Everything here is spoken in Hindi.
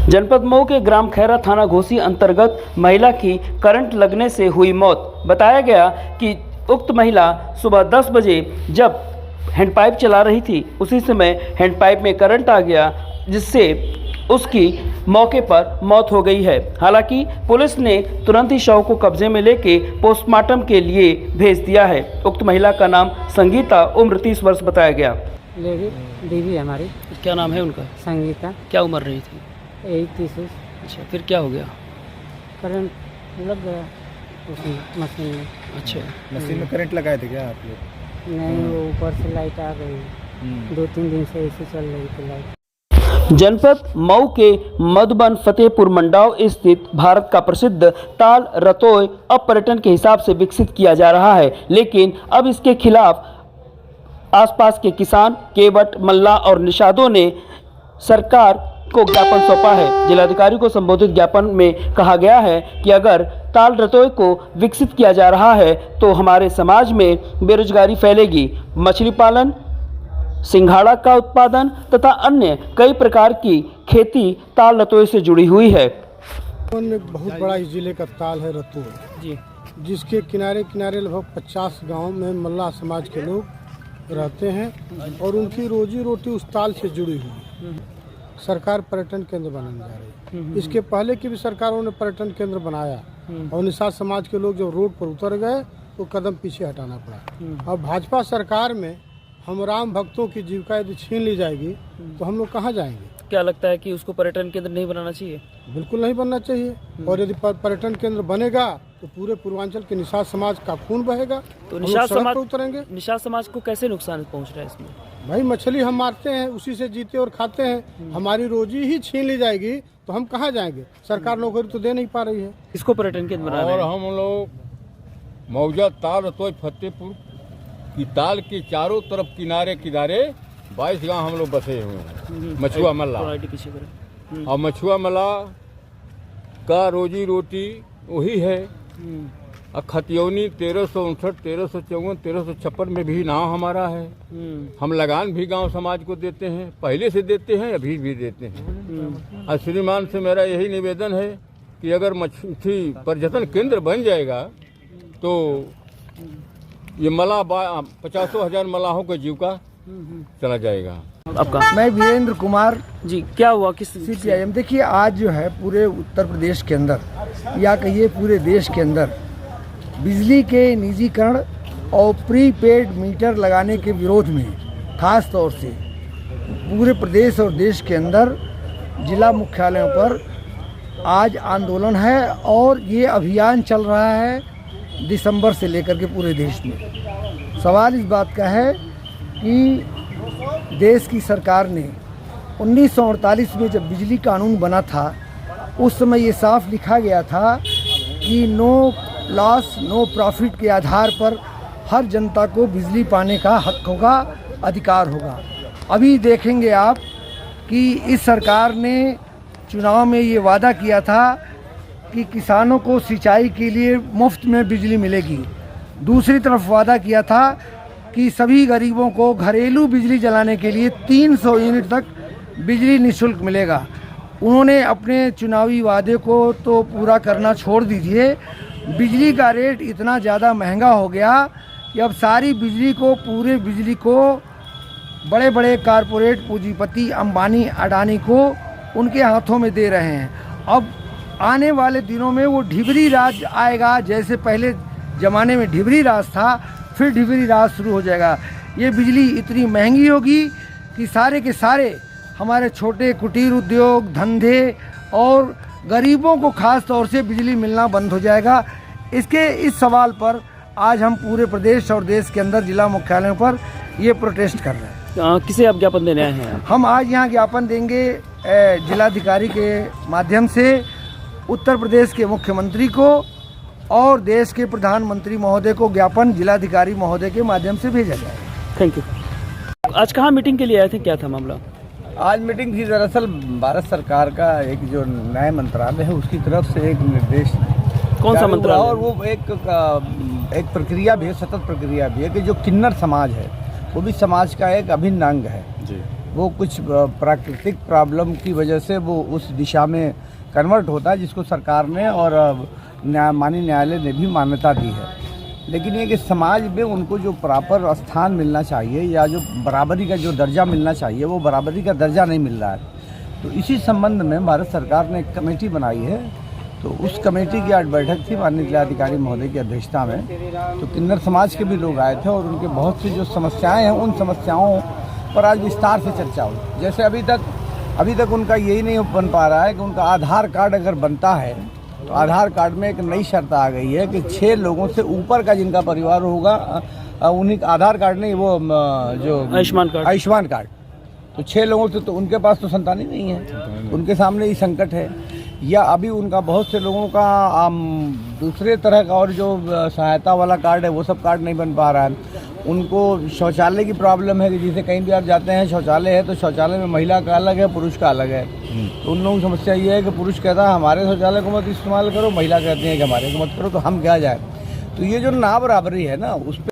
जनपद मऊ के ग्राम खैरा थाना घोसी अंतर्गत महिला की करंट लगने से हुई मौत। बताया गया कि उक्त महिला सुबह 10 बजे जब हैंडपाइप चला रही थी, उसी समय हैंडपाइप में करंट आ गया, जिससे उसकी मौके पर मौत हो गई है। हालांकि पुलिस ने तुरंत ही शव को कब्जे में लेके पोस्टमार्टम के लिए भेज दिया है। उक्त महिला का नाम संगीता, उम्र 30 वर्ष बताया गया। दीदी हमारी। क्या नाम है उनका? संगीता। क्या उम्र रही थी? 30। अच्छा, फिर क्या हो गया? करंट लग गया उसमें, मशीन में। अच्छा, मशीन में करंट लगाए थे क्या आप लोग? नहीं, वो ऊपर से लाइट आ गई। 2-3 दिन से ऐसे चल रही थी लाइट। जनपद मऊ के मधुबन फतेहपुर मंडाव स्थित भारत का प्रसिद्ध ताल रतोय अब पर्यटन के हिसाब से विकसित किया जा रहा है, लेकिन अब इसके खिलाफ आसपास के किसान, केवट, मल्ला और निषादों ने सरकार को ज्ञापन सौंपा है। जिलाधिकारी को संबोधित ज्ञापन में कहा गया है कि अगर ताल रतोय को विकसित किया जा रहा है तो हमारे समाज में बेरोजगारी फैलेगी। मछली पालन, सिंघाड़ा का उत्पादन तथा अन्य कई प्रकार की खेती ताल रतोय से जुड़ी हुई है। में बहुत बड़ा इस जिले का ताल है रतोय जी, जिसके किनारे किनारे लगभग 50 गांव में मल्लाह समाज के लोग रहते हैं और उनकी रोजी रोटी उस ताल से जुड़ी हुई है। सरकार पर्यटन केंद्र बनाने जा रही है। इसके पहले की भी सरकारों ने पर्यटन केंद्र बनाया और निषाद समाज के लोग जब रोड पर उतर गए तो कदम पीछे हटाना पड़ा। अब भाजपा सरकार में हम राम भक्तों की जीविका यदि छीन ली जाएगी तो हम लोग कहाँ जाएंगे? क्या लगता है कि उसको पर्यटन केंद्र नहीं बनाना चाहिए? बिल्कुल नहीं बनना चाहिए। और यदि पर्यटन केंद्र बनेगा तो पूरे पूर्वांचल के निषाद समाज का खून बहेगा, तो निषाद समाज उतरेंगे। निषाद समाज को कैसे नुकसान पहुंच रहा है इसमें? भाई, मछली हम मारते हैं, उसी से जीते और खाते हैं। हमारी रोजी ही छीन ली जाएगी तो हम कहाँ जाएंगे? सरकार नौकरी तो दे नहीं पा रही है। इसको पर्यटन केंद्र बनाना और है। हम लोग मौजा ताल रतोय फतेहपुर की ताल के चारों तरफ किनारे किनारे 22 गांव हम लोग बसे हुए हैं। मछुआ मल्ला और मछुआ मल्ला का रोजी रोटी वही है। और खतियौनी 1359, 1354, 1356 में भी नाव हमारा है। हम लगान भी गांव समाज को देते हैं, पहले से देते हैं, अभी भी देते हैं। और श्रीमान से मेरा यही निवेदन है कि अगर मछली पर्यटन केंद्र बन जाएगा तो ये मल्लाह 50,000 मल्लाहों का जीविका चला जाएगा। आपका? मैं वीरेंद्र कुमार जी, क्या हुआ? किस CPIM। देखिए, आज जो है पूरे उत्तर प्रदेश के अंदर या कहिए पूरे देश के अंदर बिजली के निजीकरण और प्रीपेड मीटर लगाने के विरोध में खास तौर से पूरे प्रदेश और देश के अंदर जिला मुख्यालयों पर आज आंदोलन है और ये अभियान चल रहा है दिसंबर से लेकर के पूरे देश में। सवाल इस बात का है कि देश की सरकार ने 1948 में जब बिजली कानून बना था, उस समय ये साफ लिखा गया था कि नो लॉस नो प्रॉफिट के आधार पर हर जनता को बिजली पाने का हक होगा, अधिकार होगा। अभी देखेंगे आप कि इस सरकार ने चुनाव में ये वादा किया था कि किसानों को सिंचाई के लिए मुफ्त में बिजली मिलेगी। दूसरी तरफ वादा किया था कि सभी गरीबों को घरेलू बिजली जलाने के लिए 300 यूनिट तक बिजली निःशुल्क मिलेगा। उन्होंने अपने चुनावी वादे को तो पूरा करना छोड़ दीजिए, बिजली का रेट इतना ज़्यादा महंगा हो गया कि अब सारी बिजली को, पूरे बिजली को बड़े बड़े कारपोरेट पूंजीपति अंबानी, अडानी को उनके हाथों में दे रहे हैं। अब आने वाले दिनों में वो ढिबरी राज आएगा, जैसे पहले ज़माने में ढिबरी राज था, फिर ढिबरी राज शुरू हो जाएगा। ये बिजली इतनी महंगी होगी कि सारे के सारे हमारे छोटे कुटीर उद्योग, धंधे और गरीबों को खास तौर से बिजली मिलना बंद हो जाएगा। इस सवाल पर आज हम पूरे प्रदेश और देश के अंदर जिला मुख्यालयों पर ये प्रोटेस्ट कर रहे हैं। किसे आप ज्ञापन देने आए हैं? हम आज यहाँ ज्ञापन देंगे जिलाधिकारी के माध्यम से उत्तर प्रदेश के मुख्यमंत्री को और देश के प्रधानमंत्री महोदय को ज्ञापन जिलाधिकारी महोदय के माध्यम से भेजा जाएगा। Thank you. आज कहाँ मीटिंग के लिए आए थे? क्या था मामला? आज मीटिंग थी, दरअसल भारत सरकार का एक जो न्याय मंत्रालय है उसकी तरफ से एक निर्देश। कौन सा मंत्रालय? और वो एक प्रक्रिया भी है, सतत प्रक्रिया भी है कि जो किन्नर समाज है वो भी समाज का एक अभिन्न अंग है जी। वो कुछ प्राकृतिक प्रॉब्लम की वजह से वो उस दिशा में कन्वर्ट होता है, जिसको सरकार ने और माननीय न्यायालय ने भी मान्यता दी है। लेकिन ये कि समाज में उनको जो प्रॉपर स्थान मिलना चाहिए या जो बराबरी का जो दर्जा मिलना चाहिए, वो बराबरी का दर्जा नहीं मिल रहा है। तो इसी संबंध में भारत सरकार ने एक कमेटी बनाई है। तो उस कमेटी की आज बैठक थी माननीय जिलाधिकारी महोदय की अध्यक्षता में। तो किन्नर समाज के भी लोग आए थे और उनके बहुत सी जो समस्याएं हैं, उन समस्याओं पर आज विस्तार से चर्चा हुई। जैसे अभी तक उनका यही नहीं बन पा रहा है कि उनका आधार कार्ड अगर बनता है तो आधार कार्ड में एक नई शर्त आ गई है कि 6 लोगों से ऊपर का जिनका परिवार होगा उन्हीं का आधार कार्ड नहीं, वो जो आयुष्मान कार्ड, तो 6 लोगों से तो उनके पास तो संतान ही नहीं है, उनके सामने ही संकट है। या अभी उनका बहुत से लोगों का दूसरे तरह का और जो सहायता वाला कार्ड है वो सब कार्ड नहीं बन पा रहा है। उनको शौचालय की प्रॉब्लम है कि जैसे कहीं भी आप जाते हैं शौचालय है तो शौचालय में महिला का अलग है, पुरुष का अलग है। तो उन लोगों की समस्या ये है कि पुरुष कहता है हमारे शौचालय को मत इस्तेमाल करो, महिला कहती है कि हमारे को मत करो, तो हम क्या जाए। तो ये जो ना बराबरी है ना, उस पर